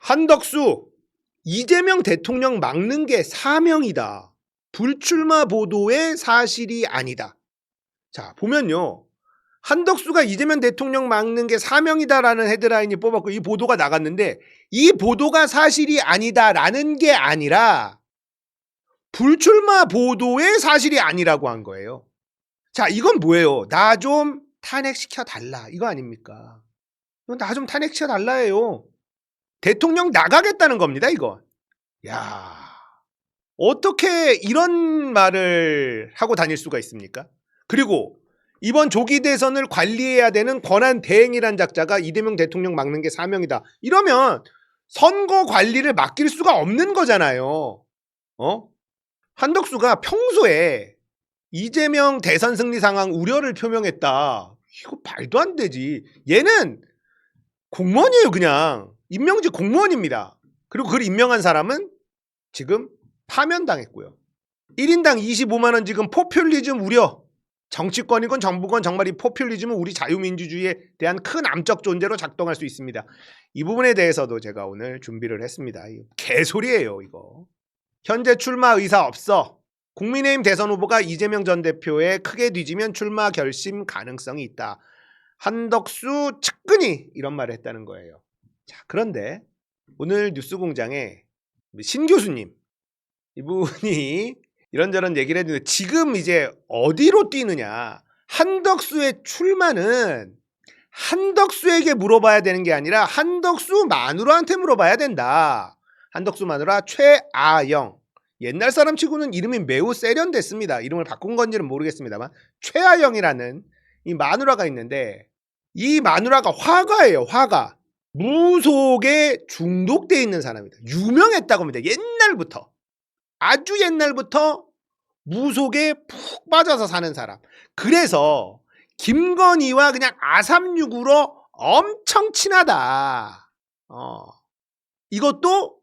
한덕수, 이재명 대통령 막는 게 사명이다. 불출마 보도의 사실이 아니다. 자, 보면요. 한덕수가 이재명 대통령 막는 게 사명이다라는 헤드라인이 뽑았고 이 보도가 나갔는데 이 보도가 사실이 아니다라는 게 아니라 불출마 보도의 사실이 아니라고 한 거예요. 자, 이건 뭐예요? 나 좀 탄핵시켜 달라. 이거 아닙니까? 나 좀 탄핵시켜 달라예요. 대통령 나가겠다는 겁니다, 이거. 야, 어떻게 이런 말을 하고 다닐 수가 있습니까? 그리고 이번 조기 대선을 관리해야 되는 권한 대행이란 작자가 이재명 대통령 막는 게 사명이다. 이러면 선거 관리를 맡길 수가 없는 거잖아요. 한덕수가 평소에 이재명 대선 승리 상황 우려를 표명했다. 이거 말도 안 되지. 얘는 공무원이에요, 그냥. 임명직 공무원입니다. 그리고 그걸 임명한 사람은 지금 파면당했고요. 1인당 25만 원 지금 포퓰리즘 우려. 정치권이건 정부건 정말 이 포퓰리즘은 우리 자유민주주의에 대한 큰 암적 존재로 작동할 수 있습니다. 이 부분에 대해서도 제가 오늘 준비를 했습니다. 개소리예요, 이거. 현재 출마 의사 없어. 국민의힘 대선 후보가 이재명 전 대표에 크게 뒤지면 출마 결심 가능성이 있다. 한덕수 측근이 이런 말을 했다는 거예요. 자, 그런데 오늘 뉴스공장에 신 교수님 이분이 이런저런 얘기를 했는데 지금 이제 어디로 뛰느냐. 한덕수의 출마는 한덕수에게 물어봐야 되는 게 아니라 한덕수 마누라한테 물어봐야 된다. 한덕수 마누라 최아영. 옛날 사람 치고는 이름이 매우 세련됐습니다. 이름을 바꾼 건지는 모르겠습니다만 최아영이라는 이 마누라가 있는데 이 마누라가 화가예요. 화가. 무속에 중독돼 있는 사람이다. 유명했다고 합니다. 옛날부터. 아주 옛날부터 무속에 푹 빠져서 사는 사람. 그래서 김건희와 그냥 아삼육으로 엄청 친하다. 이것도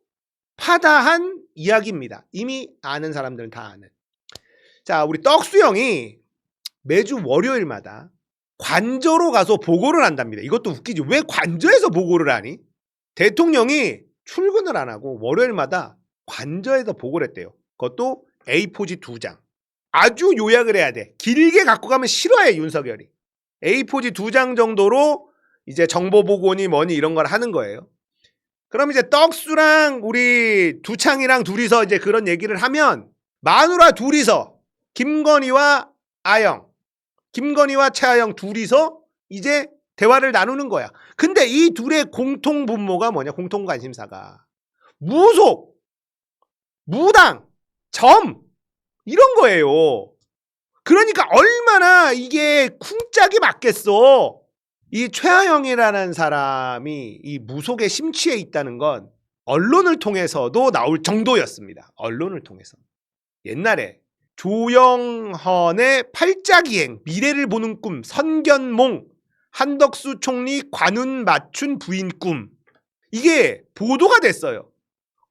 파다한 이야기입니다. 이미 아는 사람들은 다 아는. 자, 우리 떡수 형이 매주 월요일마다 관저로 가서 보고를 한답니다. 이것도 웃기지. 왜 관저에서 보고를 하니? 대통령이 출근을 안 하고 월요일마다 관저에서 보고를 했대요. 그것도 A4지 2장. 아주 요약을 해야 돼. 길게 갖고 가면 싫어해, 윤석열이. A4지 2장 정도로 이제 정보보고니 뭐니 이런 걸 하는 거예요. 그럼 이제 떡수랑 우리 두창이랑 둘이서 이제 그런 얘기를 하면 마누라 둘이서 김건희와 아영, 김건희와 최아영 둘이서 이제 대화를 나누는 거야. 근데 이 둘의 공통 분모가 뭐냐? 공통 관심사가 무속, 무당, 점 이런 거예요. 그러니까 얼마나 이게 쿵짝이 맞겠어. 이 최아영이라는 사람이 이 무속에 심취해 있다는 건 언론을 통해서도 나올 정도였습니다. 언론을 통해서. 옛날에 조영헌의 팔자기행, 미래를 보는 꿈, 선견몽, 한덕수 총리 관운 맞춘 부인 꿈. 이게 보도가 됐어요.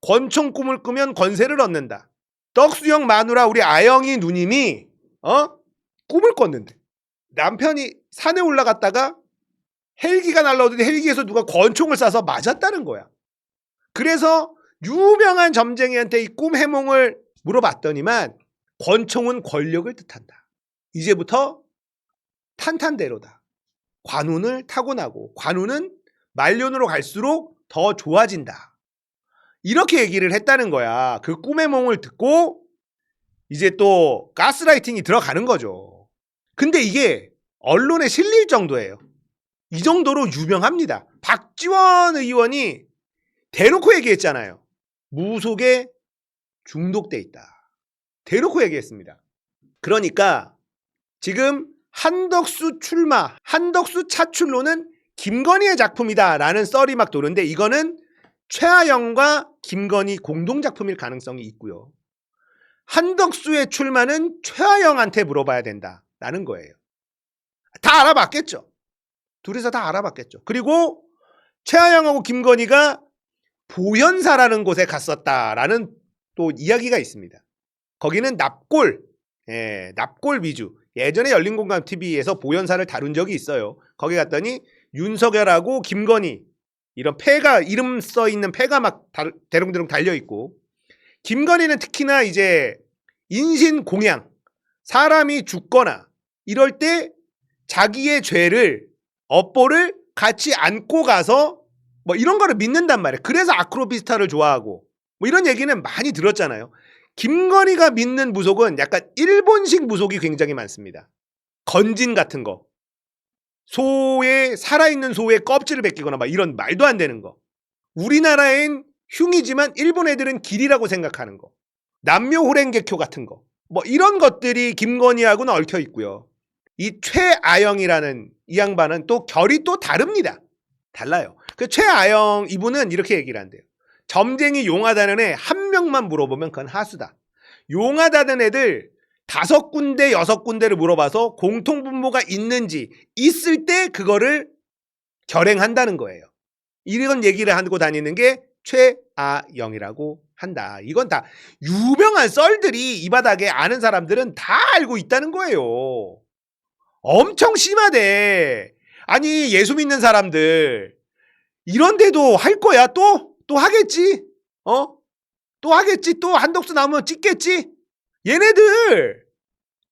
권총 꿈을 꾸면 권세를 얻는다. 떡수형 마누라 우리 아영이 누님이 꿈을 꿨는데 남편이 산에 올라갔다가 헬기가 날라오더니 헬기에서 누가 권총을 쏴서 맞았다는 거야. 그래서 유명한 점쟁이한테 이 꿈 해몽을 물어봤더니만 권총은 권력을 뜻한다. 이제부터 탄탄대로다. 관운을 타고나고 관운은 말년으로 갈수록 더 좋아진다. 이렇게 얘기를 했다는 거야. 그 꿈의 몽을 듣고 이제 또 가스라이팅이 들어가는 거죠. 근데 이게 언론에 실릴 정도예요. 이 정도로 유명합니다. 박지원 의원이 대놓고 얘기했잖아요. 무속에 중독돼 있다. 대놓고 얘기했습니다. 그러니까 지금 한덕수 출마, 한덕수 차출로는 김건희의 작품이다라는 썰이 막 도는데 이거는 최아영과 김건희 공동작품일 가능성이 있고요. 한덕수의 출마는 최아영한테 물어봐야 된다라는 거예요. 다 알아봤겠죠. 둘이서 다 알아봤겠죠. 그리고 최아영하고 김건희가 보현사라는 곳에 갔었다라는 또 이야기가 있습니다. 거기는 납골 위주. 예전에 열린공감TV에서 보현사를 다룬 적이 있어요. 거기 갔더니 윤석열하고 김건희 이런 패가 이름 써 있는 패가 막 대롱대롱 달려 있고 김건희는 특히나 이제 인신공양 사람이 죽거나 이럴 때 자기의 죄를 업보를 같이 안고 가서 뭐 이런 거를 믿는단 말이에요. 그래서 아크로비스타를 좋아하고 뭐 이런 얘기는 많이 들었잖아요. 김건희가 믿는 무속은 약간 일본식 무속이 굉장히 많습니다. 건진 같은 거. 소의 살아있는 소의 껍질을 벗기거나 막 이런 말도 안 되는 거. 우리나라엔 흉이지만 일본 애들은 길이라고 생각하는 거. 남묘호랭개교 같은 거. 뭐 이런 것들이 김건희하고는 얽혀 있고요. 이 최아영이라는 이 양반은 또 결이 또 다릅니다. 달라요. 그 최아영 이분은 이렇게 얘기를 한대요. 점쟁이 용하다는 애 한 명만 물어보면 그건 하수다. 용하다는 애들 5군데 6군데를 물어봐서 공통분모가 있는지 있을 때 그거를 결행한다는 거예요. 이런 얘기를 하고 다니는 게 최아영이라고 한다. 이건 다 유명한 썰들이 이 바닥에 아는 사람들은 다 알고 있다는 거예요. 엄청 심하대. 아니 예수 믿는 사람들 이런데도 할 거야? 또 하겠지? 또 하겠지? 또 한덕수 나오면 찍겠지? 얘네들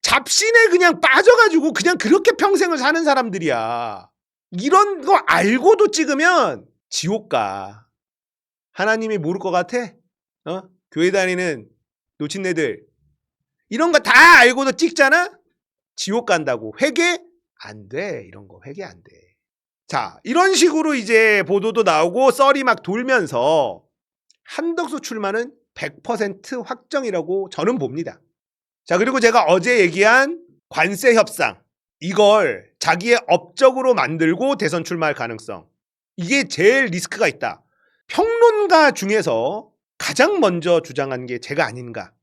잡신에 그냥 빠져가지고 그냥 그렇게 평생을 사는 사람들이야. 이런 거 알고도 찍으면 지옥 가. 하나님이 모를 것 같아? 교회 다니는 노친네들 이런 거 다 알고도 찍잖아? 지옥 간다고. 회개? 안 돼. 이런 거 회개 안 돼. 자, 이런 식으로 이제 보도도 나오고 썰이 막 돌면서 한덕수 출마는 100% 확정이라고 저는 봅니다. 자, 그리고 제가 어제 얘기한 관세 협상 이걸 자기의 업적으로 만들고 대선 출마할 가능성 이게 제일 리스크가 있다. 평론가 중에서 가장 먼저 주장한 게 제가 아닌가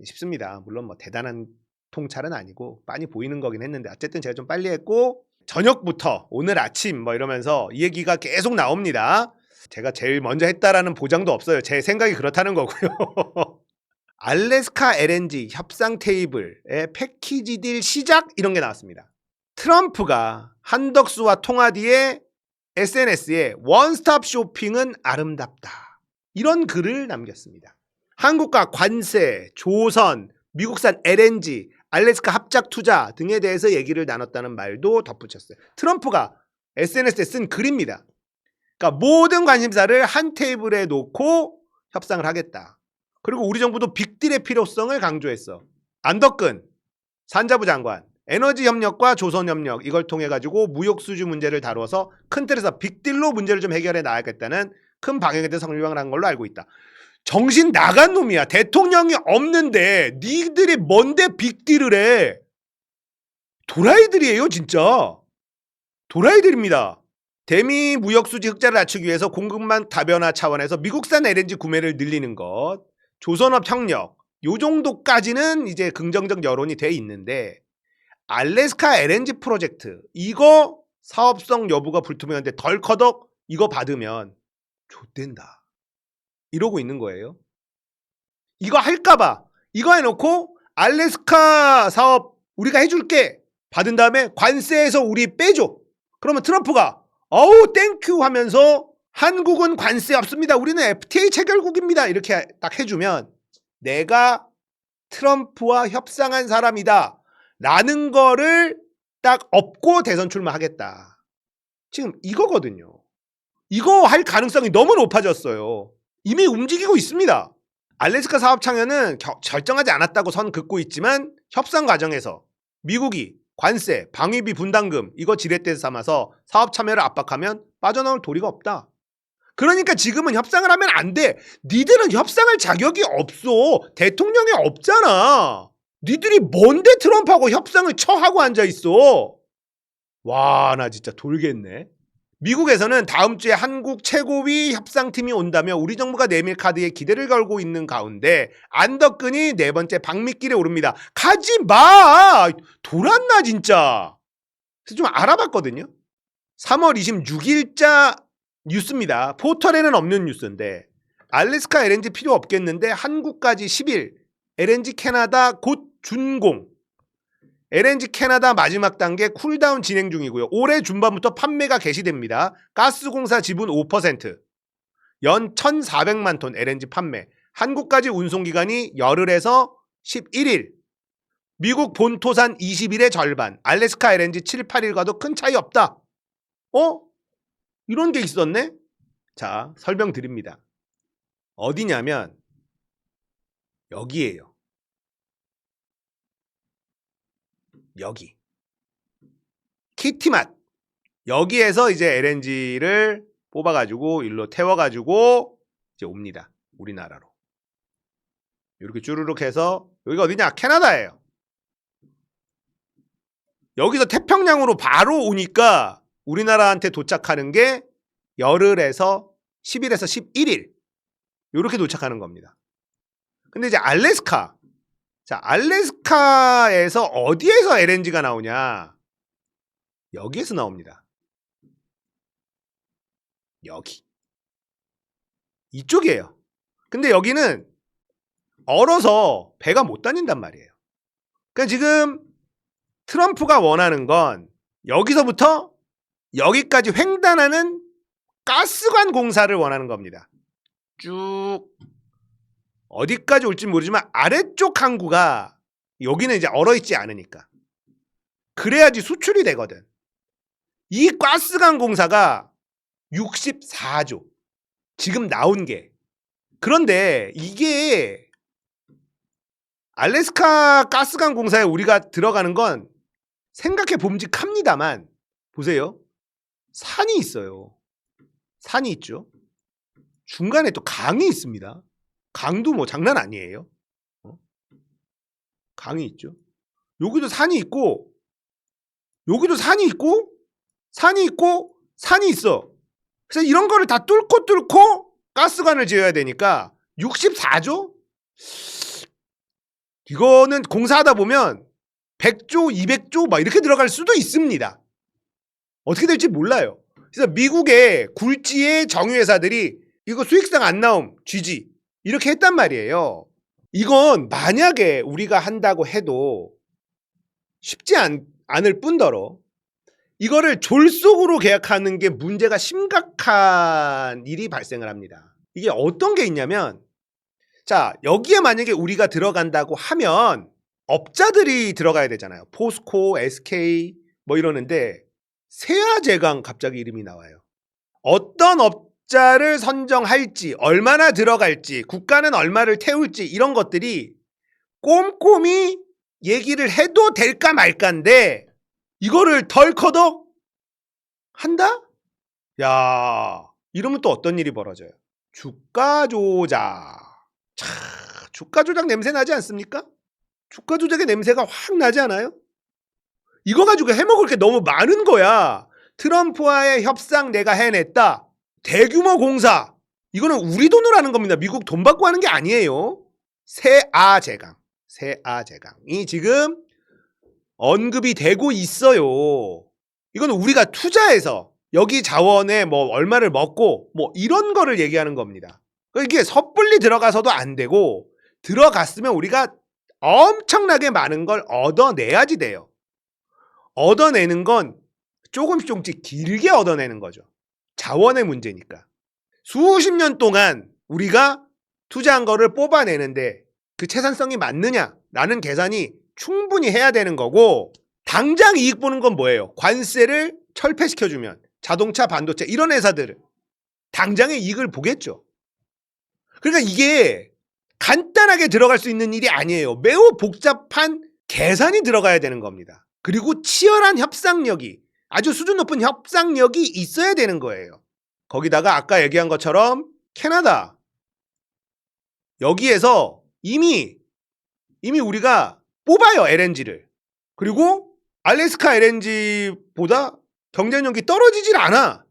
싶습니다. 물론 뭐 대단한 통찰은 아니고 빤히 보이는 거긴 했는데 어쨌든 제가 좀 빨리 했고 저녁부터 오늘 아침 뭐 이러면서 이 얘기가 계속 나옵니다. 제가 제일 먼저 했다라는 보장도 없어요. 제 생각이 그렇다는 거고요. 알래스카 LNG 협상 테이블의 패키지 딜 시작 이런 게 나왔습니다. 트럼프가 한덕수와 통화 뒤에 SNS에 원스톱 쇼핑은 아름답다. 이런 글을 남겼습니다. 한국과 관세, 조선, 미국산 LNG, 알래스카 합작 투자 등에 대해서 얘기를 나눴다는 말도 덧붙였어요. 트럼프가 SNS에 쓴 글입니다. 그러니까 모든 관심사를 한 테이블에 놓고 협상을 하겠다. 그리고 우리 정부도 빅딜의 필요성을 강조했어. 안덕근 산자부 장관 에너지 협력과 조선 협력 이걸 통해 가지고 무역 수주 문제를 다뤄서 큰 틀에서 빅딜로 문제를 좀 해결해 나가겠다는 큰 방향에 대해서 설명을 한 걸로 알고 있다. 정신 나간 놈이야. 대통령이 없는데 니들이 뭔데 빅딜을 해. 도라이들이에요 진짜. 도라이들입니다. 대미 무역수지 흑자를 낮추기 위해서 공급망 다변화 차원에서 미국산 LNG 구매를 늘리는 것, 조선업 협력 요 정도까지는 이제 긍정적 여론이 돼 있는데 알래스카 LNG 프로젝트 이거 사업성 여부가 불투명한데 덜커덕 이거 받으면 좆된다. 이러고 있는 거예요. 이거 할까봐 이거 해놓고 알래스카 사업 우리가 해줄게 받은 다음에 관세에서 우리 빼줘. 그러면 트럼프가 어우 땡큐 하면서 한국은 관세 없습니다. 우리는 FTA 체결국입니다. 이렇게 딱 해주면 내가 트럼프와 협상한 사람이다 라는 거를 딱 업고 대선 출마하겠다. 지금 이거거든요. 이거 할 가능성이 너무 높아졌어요. 이미 움직이고 있습니다. 알래스카 사업 참여는 결정하지 않았다고 선 긋고 있지만 협상 과정에서 미국이 관세, 방위비 분담금 이거 지렛대 삼아서 사업 참여를 압박하면 빠져나올 도리가 없다. 그러니까 지금은 협상을 하면 안 돼. 니들은 협상할 자격이 없어. 대통령이 없잖아. 니들이 뭔데 트럼프하고 협상을 처하고 앉아있어. 와, 나 진짜 돌겠네. 미국에서는 다음 주에 한국 최고위 협상팀이 온다며 우리 정부가 내밀 카드에 기대를 걸고 있는 가운데 안덕근이 4번째 방미길에 오릅니다. 가지 마! 돌았나 진짜. 그래서 좀 알아봤거든요. 3월 26일자 뉴스입니다. 포털에는 없는 뉴스인데 알래스카 LNG 필요 없겠는데 한국까지 10일 LNG 캐나다 곧 준공. LNG 캐나다 마지막 단계 쿨다운 진행 중이고요. 올해 중반부터 판매가 개시됩니다. 가스공사 지분 5%, 연 1,400만 톤 LNG 판매. 한국까지 운송기간이 열흘에서 11일. 미국 본토산 20일의 절반. 알래스카 LNG 7, 8일과도 큰 차이 없다. 이런 게 있었네? 자, 설명드립니다. 어디냐면 여기에요. 여기. 키티맛. 여기에서 이제 LNG를 뽑아가지고 일로 태워가지고 이제 옵니다. 우리나라로. 이렇게 쭈르륵 해서 여기가 어디냐? 캐나다예요. 여기서 태평양으로 바로 오니까 우리나라한테 도착하는 게 열흘에서 10일에서 11일 이렇게 도착하는 겁니다. 근데 이제 알래스카. 자, 알래스카에서 어디에서 LNG가 나오냐? 여기에서 나옵니다. 여기. 이쪽이에요. 근데 여기는 얼어서 배가 못 다닌단 말이에요. 그러니까 지금 트럼프가 원하는 건 여기서부터 여기까지 횡단하는 가스관 공사를 원하는 겁니다. 쭉 어디까지 올지 모르지만 아래쪽 항구가 여기는 이제 얼어있지 않으니까 그래야지 수출이 되거든. 이 가스관 공사가 64조 지금 나온 게. 그런데 이게 알래스카 가스관 공사에 우리가 들어가는 건 생각해 봄직합니다만 보세요. 산이 있어요. 산이 있죠. 중간에 또 강이 있습니다. 강도 뭐 장난 아니에요. 강이 있죠. 여기도 산이 있고 여기도 산이 있고 산이 있고 산이 있어. 그래서 이런 거를 다 뚫고 가스관을 지어야 되니까 64조? 이거는 공사하다 보면 100조, 200조 막 이렇게 들어갈 수도 있습니다. 어떻게 될지 몰라요. 그래서 미국의 굴지의 정유회사들이 이거 수익성 안 나옴, GG 이렇게 했단 말이에요. 이건 만약에 우리가 한다고 해도 쉽지 않을 뿐더러 이거를 졸속으로 계약하는 게 문제가 심각한 일이 발생을 합니다. 이게 어떤 게 있냐면 자, 여기에 만약에 우리가 들어간다고 하면 업자들이 들어가야 되잖아요. 포스코, SK 뭐 이러는데 세아제강 갑자기 이름이 나와요. 어떤 업자를 선정할지, 얼마나 들어갈지, 국가는 얼마를 태울지 이런 것들이 꼼꼼히 얘기를 해도 될까 말까인데 이거를 덜커덕 한다? 야, 이러면 또 어떤 일이 벌어져요? 주가 조작. 차, 주가 조작 냄새 나지 않습니까? 주가 조작의 냄새가 확 나지 않아요? 이거 가지고 해먹을 게 너무 많은 거야. 트럼프와의 협상 내가 해냈다. 대규모 공사. 이거는 우리 돈으로 하는 겁니다. 미국 돈 받고 하는 게 아니에요. 세아제강. 세아제강이 지금 언급이 되고 있어요. 이거는 우리가 투자해서 여기 자원에 뭐 얼마를 먹고 뭐 이런 거를 얘기하는 겁니다. 이게 섣불리 들어가서도 안 되고 들어갔으면 우리가 엄청나게 많은 걸 얻어내야지 돼요. 얻어내는 건 조금씩 길게 얻어내는 거죠. 자원의 문제니까. 수십 년 동안 우리가 투자한 거를 뽑아내는데 그 채산성이 맞느냐라는 계산이 충분히 해야 되는 거고 당장 이익 보는 건 뭐예요? 관세를 철폐시켜주면 자동차, 반도체 이런 회사들 당장의 이익을 보겠죠. 그러니까 이게 간단하게 들어갈 수 있는 일이 아니에요. 매우 복잡한 계산이 들어가야 되는 겁니다. 그리고 치열한 협상력이 아주 수준 높은 협상력이 있어야 되는 거예요. 거기다가 아까 얘기한 것처럼 캐나다 여기에서 이미 우리가 뽑아요 LNG를. 그리고 알래스카 LNG보다 경쟁력이 떨어지질 않아.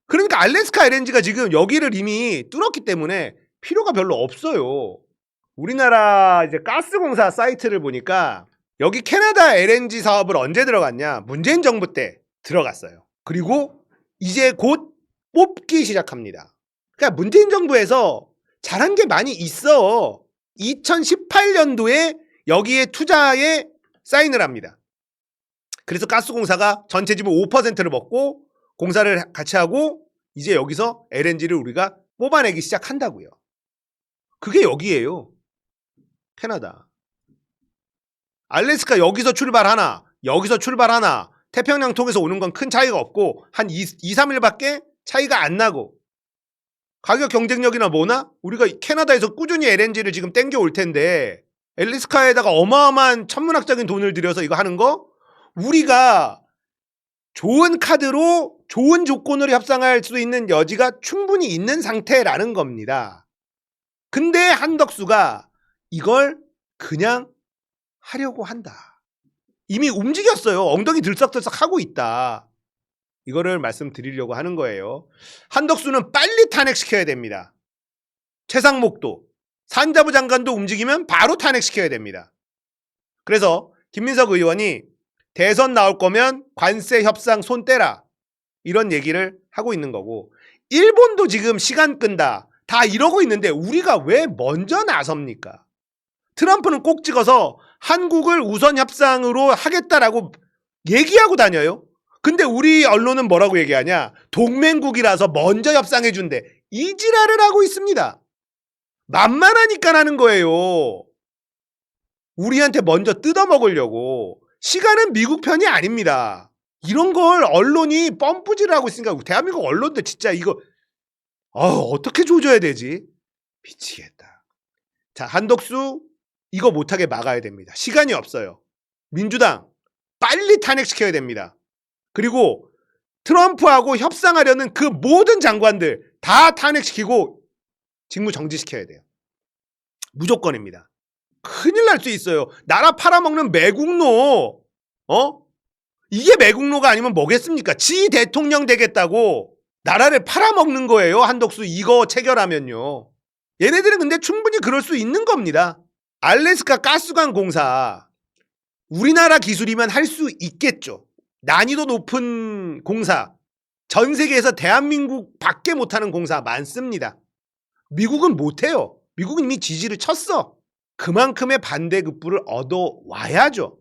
그러니까 알래스카 LNG가 지금 여기를 이미 뚫었기 때문에 필요가 별로 없어요. 우리나라 이제 가스공사 사이트를 보니까 여기 캐나다 LNG 사업을 언제 들어갔냐? 문재인 정부 때 들어갔어요. 그리고 이제 곧 뽑기 시작합니다. 그러니까 문재인 정부에서 잘한 게 많이 있어. 2018년도에 여기에 투자에 사인을 합니다. 그래서 가스공사가 전체 지분 5%를 먹고 공사를 같이 하고 이제 여기서 LNG를 우리가 뽑아내기 시작한다고요. 그게 여기예요. 캐나다. 알래스카 여기서 출발하나 여기서 출발하나 태평양 통해서 오는 건 큰 차이가 없고 한 2, 3일밖에 차이가 안 나고 가격 경쟁력이나 뭐나 우리가 캐나다에서 꾸준히 LNG를 지금 땡겨올 텐데 알래스카에다가 어마어마한 천문학적인 돈을 들여서 이거 하는 거 우리가 좋은 카드로 좋은 조건으로 협상할 수 있는 여지가 충분히 있는 상태라는 겁니다. 근데 한덕수가 이걸 그냥 하려고 한다. 이미 움직였어요. 엉덩이 들썩들썩 하고 있다. 이거를 말씀드리려고 하는 거예요. 한덕수는 빨리 탄핵시켜야 됩니다. 최상목도 산자부 장관도 움직이면 바로 탄핵시켜야 됩니다. 그래서 김민석 의원이 대선 나올 거면 관세 협상 손 떼라 이런 얘기를 하고 있는 거고 일본도 지금 시간 끈다 다 이러고 있는데 우리가 왜 먼저 나섭니까? 트럼프는 꼭 찍어서 한국을 우선 협상으로 하겠다라고 얘기하고 다녀요. 근데 우리 언론은 뭐라고 얘기하냐? 동맹국이라서 먼저 협상해 준대. 이 지랄을 하고 있습니다. 만만하니까 하는 거예요. 우리한테 먼저 뜯어먹으려고. 시간은 미국 편이 아닙니다. 이런 걸 언론이 뻔뿌질을 하고 있으니까 대한민국 언론들 진짜 이거 어떻게 조져야 되지? 미치겠다. 자, 한덕수 이거 못하게 막아야 됩니다. 시간이 없어요. 민주당 빨리 탄핵시켜야 됩니다. 그리고 트럼프하고 협상하려는 그 모든 장관들 다 탄핵시키고 직무 정지시켜야 돼요. 무조건입니다. 큰일 날 수 있어요. 나라 팔아먹는 매국노. 이게 매국노가 아니면 뭐겠습니까? 지 대통령 되겠다고 나라를 팔아먹는 거예요. 한덕수 이거 체결하면요. 얘네들은 근데 충분히 그럴 수 있는 겁니다. 알래스카 가스관 공사 우리나라 기술이면 할 수 있겠죠. 난이도 높은 공사 전 세계에서 대한민국 밖에 못하는 공사 많습니다. 미국은 못해요. 미국은 이미 지지를 쳤어. 그만큼의 반대급부를 얻어와야죠.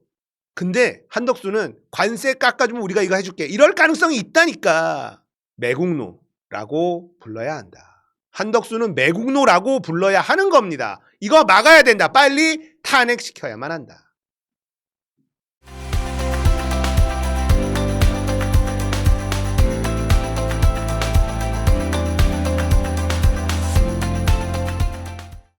근데 한덕수는 관세 깎아주면 우리가 이거 해줄게 이럴 가능성이 있다니까. 매국노라고 불러야 한다. 한덕수는 매국노라고 불러야 하는 겁니다. 이거 막아야 된다. 빨리 탄핵시켜야만 한다.